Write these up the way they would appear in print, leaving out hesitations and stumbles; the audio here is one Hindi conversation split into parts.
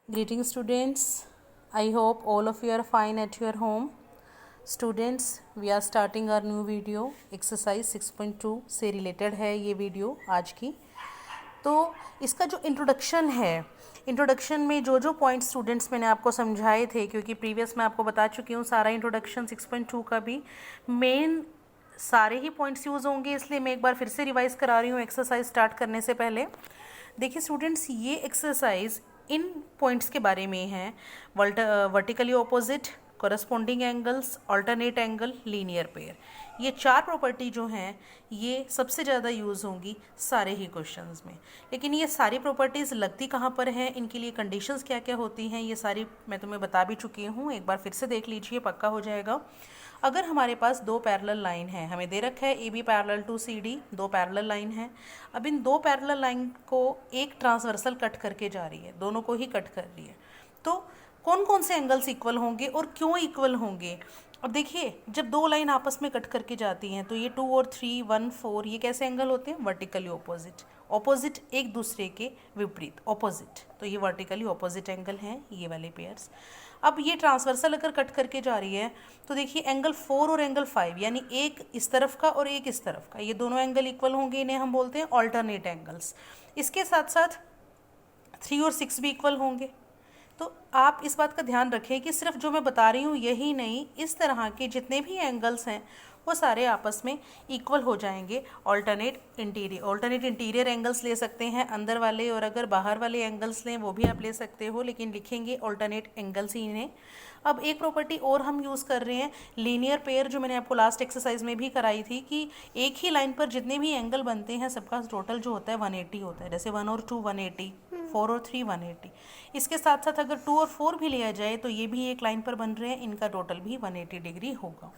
Greetings students, I hope all of you are fine at your home. Students, we are starting our new video, exercise 6.2 से रिलेटेड है ये वीडियो आज की। तो इसका जो इंट्रोडक्शन है, इंट्रोडक्शन में जो पॉइंट्स स्टूडेंट्स मैंने आपको समझाए थे, क्योंकि प्रीवियस मैं आपको बता चुकी हूँ सारा इंट्रोडक्शन 6.2 का भी मेन सारे ही पॉइंट्स यूज़ होंगे, इसलिए मैं एक बार फिर से रिवाइज करा रही हूँ एक्सरसाइज स्टार्ट करने से पहले। देखिए स्टूडेंट्स, ये एक्सरसाइज इन पॉइंट्स के बारे में है: vertically opposite, corresponding angles, alternate angle, linear pair. ये चार प्रॉपर्टी जो हैं ये सबसे ज़्यादा यूज़ होंगी सारे ही क्वेश्चंस में। लेकिन ये सारी प्रॉपर्टीज़ लगती कहाँ पर हैं, इनके लिए कंडीशंस क्या क्या होती हैं, ये सारी मैं तुम्हें बता भी चुकी हूँ। एक बार फिर से देख लीजिए, पक्का हो जाएगा। अगर हमारे पास दो पैरेलल लाइन है, हमें दे रखा है A B parallel to C D, दो पैरेलल लाइन है। अब इन दो पैरेलल लाइन को एक ट्रांसवर्सल कट करके जा रही है, दोनों को ही कट कर रही है। तो कौन कौन से एंगल्स इक्वल होंगे और क्यों इक्वल होंगे? अब देखिए, जब दो लाइन आपस में कट करके जाती हैं तो ये 2 और 3, 1, 4 ये कैसे एंगल होते हैं? Vertically opposite. ऑपोजिट एक दूसरे के विपरीत, ऑपोजिट, तो ये वर्टिकली ऑपोजिट एंगल हैं ये वाले पेयर्स। अब ये ट्रांसवर्सल अगर कट करके जा रही है तो देखिए एंगल 4 और एंगल 5, यानी एक इस तरफ का और एक इस तरफ का, ये दोनों एंगल इक्वल होंगे, इन्हें हम बोलते हैं ऑल्टरनेट एंगल्स। इसके साथ साथ 3 और 6 भी इक्वल होंगे। तो आप इस बात का ध्यान रखें कि सिर्फ जो मैं बता रही हूँ यही नहीं, इस तरह के जितने भी एंगल्स हैं वो सारे आपस में इक्वल हो जाएंगे। ऑल्टरनेट इंटीरियर एंगल्स ले सकते हैं अंदर वाले, और अगर बाहर वाले एंगल्स लें वो भी आप ले सकते हो, लेकिन लिखेंगे ऑल्टरनेट एंगल्स ही इन्हें। अब एक प्रॉपर्टी और हम यूज़ कर रहे हैं, लीनियर पेयर, जो मैंने आपको लास्ट एक्सरसाइज में भी कराई थी कि एक ही लाइन पर जितने भी एंगल बनते हैं सबका टोटल जो होता है 180 होता है। जैसे 1 और 2 180, 4 और 3 180। इसके साथ साथ अगर 2 और 4 भी लिया जाए तो ये भी एक लाइन पर बन रहे हैं, इनका टोटल भी 180 डिग्री होगा।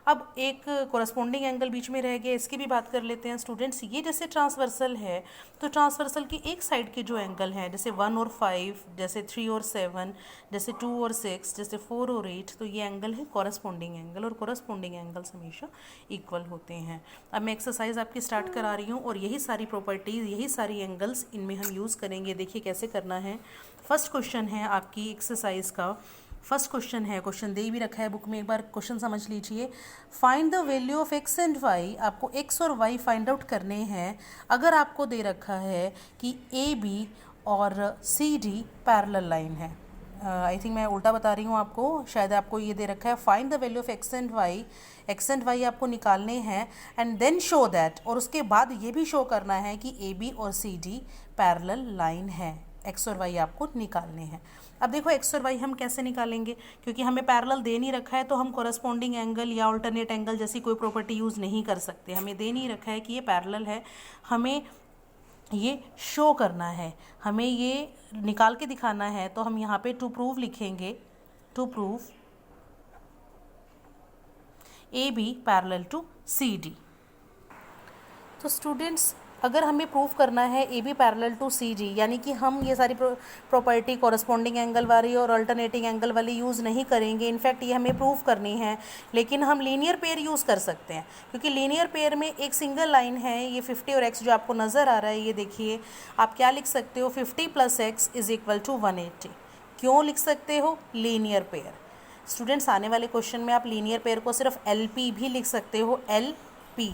अब एक कोरस्पॉन्डिंग एंगल बीच में रह गया, इसकी भी बात कर लेते हैं स्टूडेंट्स। ये जैसे ट्रांसवर्सल है तो ट्रांसवर्सल की एक साइड के जो एंगल हैं, जैसे 1 और 5, जैसे 3 और 7, जैसे 2 और 6, जैसे 4 और 8, तो ये एंगल है कोरस्पॉन्डिंग एंगल, और कोरस्पॉन्डिंग एंगल्स हमेशा इक्वल होते हैं। अब मैं एक्सरसाइज आपकी स्टार्ट करा रही हूँ और यही सारी प्रॉपर्टीज़, यही सारी एंगल्स इनमें हम यूज़ करेंगे। देखिए कैसे करना है। फर्स्ट क्वेश्चन है आपकी एक्सरसाइज का, फर्स्ट क्वेश्चन है, क्वेश्चन दे भी रखा है बुक में, एक बार क्वेश्चन समझ लीजिए। Find the value of X and Y. आपको एक्स और वाई फाइंड आउट करने हैं। अगर आपको दे रखा है कि ए बी और सी डी पैरेलल लाइन है, आई थिंक मैं उल्टा बता रही हूँ आपको, शायद आपको ये दे रखा है find the value of X and Y. X and Y आपको निकालने हैं, एंड देन शो दैट, और उसके बाद ये भी शो करना है कि ए बी और सी डी पैरेलल लाइन है। एक्स और वाई आपको निकालने हैं। अब देखो एक्स और वाई हम कैसे निकालेंगे, क्योंकि हमें पैरेलल दे नहीं रखा है तो हम कोरस्पॉन्डिंग एंगल या अल्टरनेट एंगल जैसी कोई प्रॉपर्टी यूज़ नहीं कर सकते। हमें दे नहीं रखा है कि ये पैरेलल है, हमें ये शो करना है, हमें ये निकाल के दिखाना है। तो हम यहाँ पे टू प्रूव लिखेंगे, to prove A B parallel to C D. तो स्टूडेंट्स, अगर हमें प्रूफ करना है A B parallel to C D, यानी कि हम ये सारी प्रॉपर्टी कॉरस्पॉन्डिंग एंगल वाली और अल्टरनेटिंग एंगल वाली यूज़ नहीं करेंगे। इनफैक्ट ये हमें प्रूफ करनी है, लेकिन हम लीनियर पेयर यूज़ कर सकते हैं, क्योंकि लीनियर पेयर में एक सिंगल लाइन है, ये 50 और x जो आपको नज़र आ रहा है, ये देखिए आप क्या लिख सकते हो, 50 + x इज़ इक्वल टू 180। क्यों लिख सकते हो? Linear pair. स्टूडेंट्स, आने वाले क्वेश्चन में आप लीनियर पेयर को सिर्फ LP भी लिख सकते हो, LP,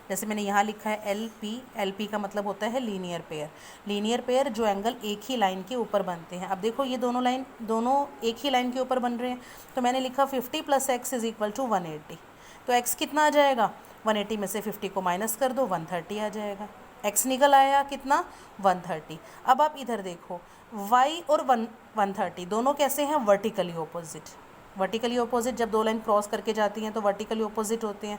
जैसे मैंने यहाँ लिखा है LP। LP का मतलब होता है लीनियर पेयर। लीनियर पेयर जो एंगल एक ही लाइन के ऊपर बनते हैं। अब देखो ये दोनों लाइन, दोनों एक ही लाइन के ऊपर बन रहे हैं, तो मैंने लिखा 50 + x इज़ इक्वल टू 180। तो x कितना आ जाएगा? 180 में से 50 को माइनस कर दो, 130 आ जाएगा। x निकल आया कितना? 130। अब आप इधर देखो, y और 130 दोनों कैसे हैं? Vertically opposite. वर्टिकली ऑपोजिट जब दो लाइन क्रॉस करके जाती हैं तो वर्टिकली ऑपोजिट होते हैं।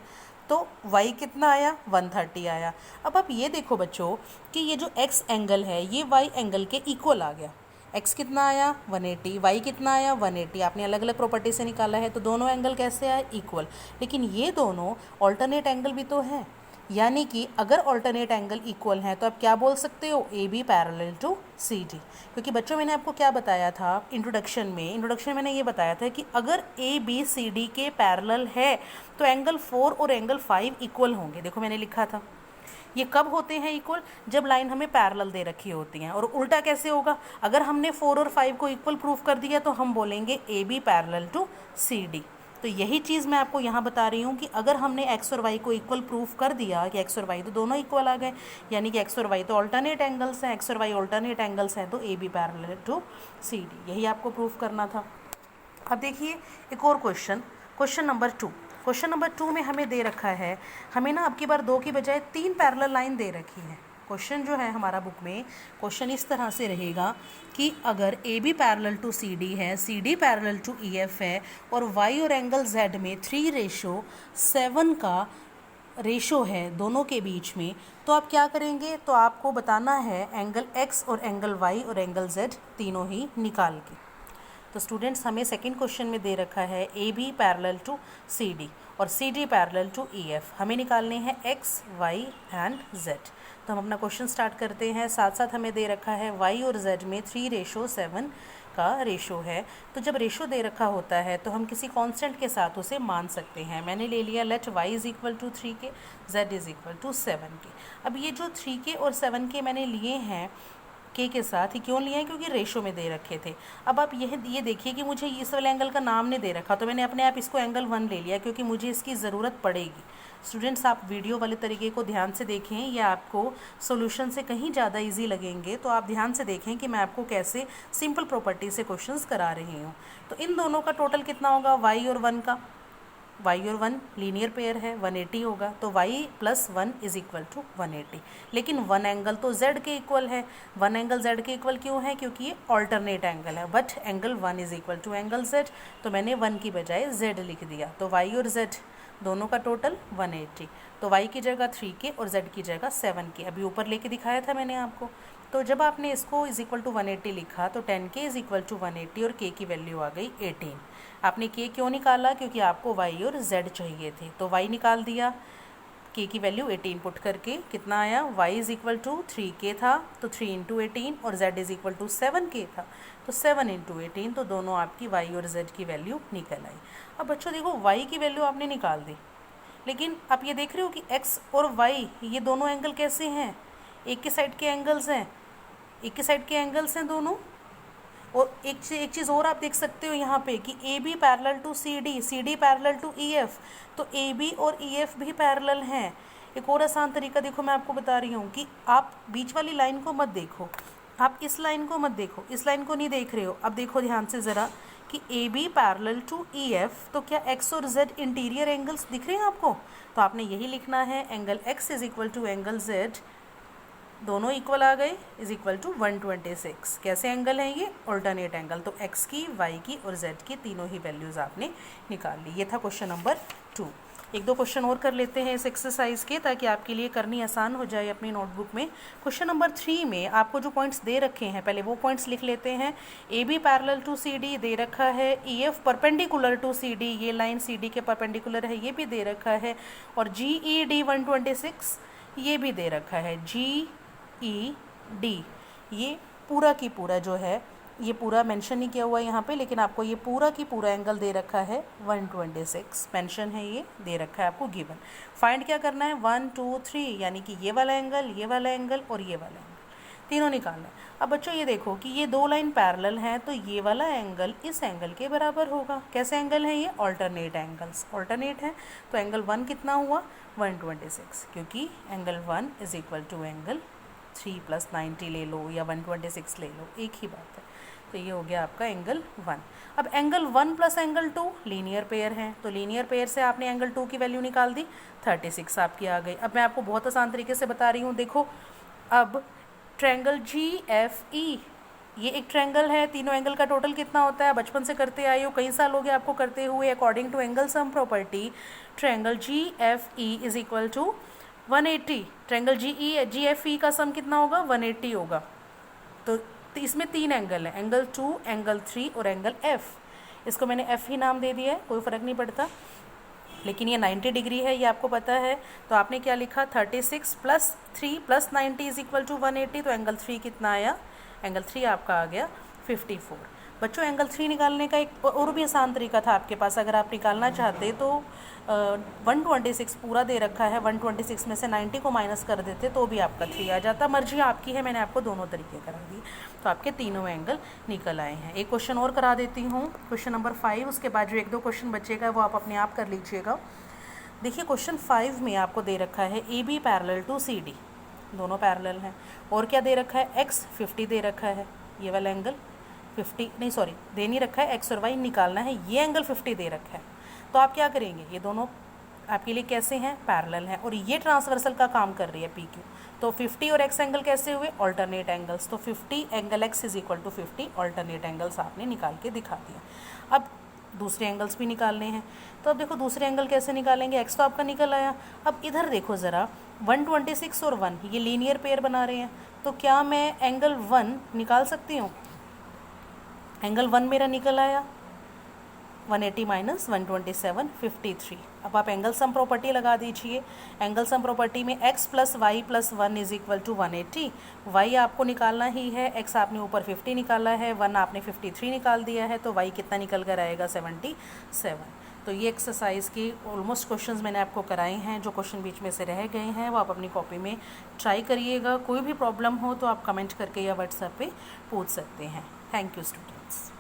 तो y कितना आया? 130 आया। अब आप ये देखो बच्चों कि ये जो x एंगल है ये y एंगल के इक्वल आ गया। x कितना आया? 180, y कितना आया? 180। आपने अलग अलग प्रॉपर्टी से निकाला है, तो दोनों एंगल कैसे आए? इक्वल। लेकिन ये दोनों ऑल्टरनेट एंगल भी तो हैं, यानी कि अगर ऑल्टरनेट एंगल इक्वल हैं तो आप क्या बोल सकते हो? A B parallel to C D. क्योंकि बच्चों मैंने आपको क्या बताया था इंट्रोडक्शन में मैंने ये बताया था कि अगर ए बी सी डी के पैरेलल है तो एंगल 4 और एंगल 5 इक्वल होंगे। देखो मैंने लिखा था ये कब होते हैं इक्वल? जब लाइन हमें पैरेलल दे रखी होती हैं। और उल्टा कैसे होगा? अगर हमने 4 और 5 को इक्वल प्रूफ कर दिया तो हम बोलेंगे A B parallel to C D. तो यही चीज़ मैं आपको यहाँ बता रही हूँ कि अगर हमने एक्स और वाई को इक्वल प्रूफ कर दिया कि एक्स और वाई तो दोनों इक्वल आ गए, यानी कि एक्स और वाई तो ऑल्टरनेट एंगल्स हैं, एक्स और वाई ऑल्टरनेट एंगल्स हैं, तो A B parallel to C D, यही आपको प्रूफ करना था। अब देखिए एक और क्वेश्चन नंबर 2। क्वेश्चन नंबर 2 में हमें दे रखा है, हमें ना अब की बार 2 की बजाय 3 पैरेलल लाइन दे रखी है। क्वेश्चन जो है हमारा बुक में, क्वेश्चन इस तरह से रहेगा कि अगर A B parallel to C D है, C D parallel to E F है और वाई और एंगल जेड में 3:7 का रेशो है दोनों के बीच में, तो आप क्या करेंगे? तो आपको बताना है एंगल एक्स और एंगल वाई और एंगल जेड तीनों ही निकाल के। तो स्टूडेंट्स हमें सेकंड क्वेश्चन में दे रखा है A B parallel to C D और C D parallel to E F, हमें निकालने हैं एक्स वाई एंड जेड। तो हम अपना क्वेश्चन स्टार्ट करते हैं। साथ साथ हमें दे रखा है वाई और जेड में 3:7 का रेशो है। तो जब रेशो दे रखा होता है तो हम किसी कांस्टेंट के साथ उसे मान सकते हैं। मैंने ले लिया let Y is equal to 3 के, जेड इज़ इक्वल टू 7 के। अब ये जो 3 के और 7 के मैंने लिए हैं के साथ ही क्यों लिए हैं? क्योंकि रेशो में दे रखे थे। अब आप ये देखिए कि मुझे इस वाले एंगल का नाम नहीं दे रखा, तो मैंने अपने आप इसको एंगल 1 ले लिया क्योंकि मुझे इसकी ज़रूरत पड़ेगी। स्टूडेंट्स आप वीडियो वाले तरीके को ध्यान से देखें, या आपको सॉल्यूशन से कहीं ज़्यादा इजी लगेंगे, तो आप ध्यान से देखें कि मैं आपको कैसे सिंपल प्रॉपर्टी से क्वेश्चंस करा रही हूँ। तो इन दोनों का टोटल कितना होगा? वाई और 1 का, वाई और 1 लीनियर पेयर है, 180 होगा। तो Y plus 1 is equal to 180। लेकिन 1 एंगल तो जेड के इक्वल है। 1 एंगल जेड के इक्वल क्यों है? क्योंकि ये ऑल्टरनेट एंगल है, but angle 1 is equal to angle Z, तो मैंने 1 की बजाय जेड लिख दिया। तो वाई और जेड दोनों का टोटल 180। तो वाई की जगह 3 के और जेड की जगह 7 के, अभी ऊपर लेके दिखाया था मैंने आपको। तो जब आपने इसको इज इक्वल टू 180 लिखा तो 10 के इज इक्वल टू 180 और के की वैल्यू आ गई 18। आपने के क्यों निकाला? क्योंकि आपको वाई और जेड चाहिए थे, तो वाई निकाल दिया, के की वैल्यू 18 पुट करके कितना आया? वाई इज इक्वल टू 3 के था तो 3 इंटू 18 और जेड इज इक्वल टू 7 के था तो 7 इंटू 18, तो दोनों आपकी वाई और जेड की वैल्यू निकल आई। अब बच्चों देखो वाई की वैल्यू आपने निकाल दी, लेकिन आप ये देख रहे हो कि एक्स और वाई ये दोनों एंगल कैसे हैं? एक के साइड के एंगल्स हैं, एक के साइड के एंगल्स हैं दोनों। और एक चीज़ और आप देख सकते हो यहाँ पे कि A B parallel to C D parallel to E F, तो ए बी और ई एफ भी पैरेलल हैं। एक और आसान तरीका देखो मैं आपको बता रही हूँ कि आप बीच वाली लाइन को मत देखो, आप इस लाइन को मत देखो, इस लाइन को नहीं देख रहे हो। अब देखो ध्यान से ज़रा कि A B parallel to E F, तो क्या एक्स और जेड इंटीरियर एंगल्स दिख रहे हैं आपको? तो आपने यही लिखना है angle X is equal to angle Z, दोनों इक्वल आ गए, इज इक्वल टू 126। कैसे एंगल हैं ये? Alternate angle. तो एक्स की, वाई की और जेड की तीनों ही वैल्यूज़ आपने निकाल ली। ये था क्वेश्चन नंबर 2। एक दो क्वेश्चन और कर लेते हैं इस एक्सरसाइज के, ताकि आपके लिए करनी आसान हो जाए अपनी नोटबुक में। क्वेश्चन नंबर 3 में आपको जो पॉइंट्स दे रखे हैं पहले वो पॉइंट्स लिख लेते हैं। A B parallel to C D दे रखा है, E F perpendicular to C D, ये लाइन सी डी के परपेंडिकुलर है, ये भी दे रखा है। और जी ई डी 126 ये भी दे रखा है, जी ई डी, ये पूरा की पूरा जो है, ये पूरा मेंशन नहीं किया हुआ है यहाँ पे, लेकिन आपको ये पूरा की पूरा एंगल दे रखा है 126 मेंशन है, ये दे रखा है आपको गिवन। फाइंड क्या करना है? 1 2 3, यानी कि ये वाला एंगल, ये वाला एंगल और ये वाला एंगल, तीनों निकालना है। अब बच्चों ये देखो कि ये दो लाइन पैरेलल हैं, तो ये वाला एंगल इस एंगल के बराबर होगा। कैसे एंगल है ये? ऑल्टरनेट एंगल्स, ऑल्टरनेट है। तो एंगल 1 कितना हुआ? 126, क्योंकि angle 1 is equal to angle 3 + 90 ले लो या 126 ले लो, एक ही बात है। तो ये हो गया आपका एंगल 1। अब angle 1 plus angle 2 linear pair है, तो लीनियर पेयर से आपने एंगल 2 की वैल्यू निकाल दी, 36 आपकी आ गई। अब मैं आपको बहुत आसान तरीके से बता रही हूँ, देखो अब ट्रायंगल GFE, ये एक ट्रायंगल है, तीनों एंगल का टोटल कितना होता है? बचपन से करते आए हो, कई साल हो गए आपको करते हुए। According to angle sum property triangle GFE is equal to 180। Triangle GFE का सम कितना होगा? 180 होगा। तो इसमें 3 एंगल है, एंगल 2, एंगल 3 और एंगल F। इसको मैंने F ही नाम दे दिया है, कोई फ़र्क नहीं पड़ता, लेकिन ये 90 डिग्री है, ये आपको पता है। तो आपने क्या लिखा? 36 + 3 + 90 इज इक्वल टू 180। तो एंगल 3 कितना आया? एंगल 3 आपका आ गया 54। बच्चों एंगल 3 निकालने का एक और भी आसान तरीका था आपके पास, अगर आप निकालना चाहते तो 126 पूरा दे रखा है, 126 में से 90 को माइनस कर देते तो भी आपका 3 आ जाता। मर्जी आपकी है, मैंने आपको दोनों तरीके करा दिए, तो आपके तीनों एंगल निकल आए हैं। एक क्वेश्चन और करा देती हूँ, क्वेश्चन नंबर 5, उसके बाद जो 1-2 क्वेश्चन बचेगा वो आप अपने आप कर लीजिएगा। देखिए क्वेश्चन 5 में आपको दे रखा है A B parallel to C D, दोनों पैरेलल हैं, और क्या दे रखा है x 50 दे रखा है, ये वाला एंगल 50 नहीं सॉरी दे नहीं रखा है, x और y निकालना है, ये एंगल 50 दे रखा है। तो आप क्या करेंगे, ये दोनों आपके लिए कैसे हैं, पैरेलल हैं, और ये ट्रांसवर्सल का काम कर रही है पी क्यू, तो 50 और x एंगल कैसे हुए, ऑल्टरनेट एंगल्स, तो 50 angle x is equal to 50 alternate angles आपने निकाल के दिखा दिया। अब दूसरे एंगल्स भी निकालने हैं, तो अब देखो दूसरे एंगल कैसे निकालेंगे, x तो आपका निकल आया। अब इधर देखो ज़रा 126 और 1 ये लीनियर पेयर बना रहे हैं, तो क्या मैं एंगल 1 निकाल सकती हूँ, एंगल 1 मेरा निकल आया, 180 माइनस 127 53। अब आप एंगल सम प्रॉपर्टी लगा दीजिए, एंगल सम प्रॉपर्टी में x plus Y plus 1 is equal to 180, y आपको निकालना ही है, x आपने ऊपर 50 निकाला है, 1 आपने 53 निकाल दिया है, तो y कितना निकल कर आएगा 77। तो ये एक्सरसाइज की ऑलमोस्ट क्वेश्चंस मैंने आपको कराए हैं, जो क्वेश्चन बीच में से रह गए हैं वो आप अपनी कॉपी में ट्राई करिएगा। कोई भी प्रॉब्लम हो तो आप कमेंट करके या व्हाट्सएप पे पूछ सकते हैं। Thank you students.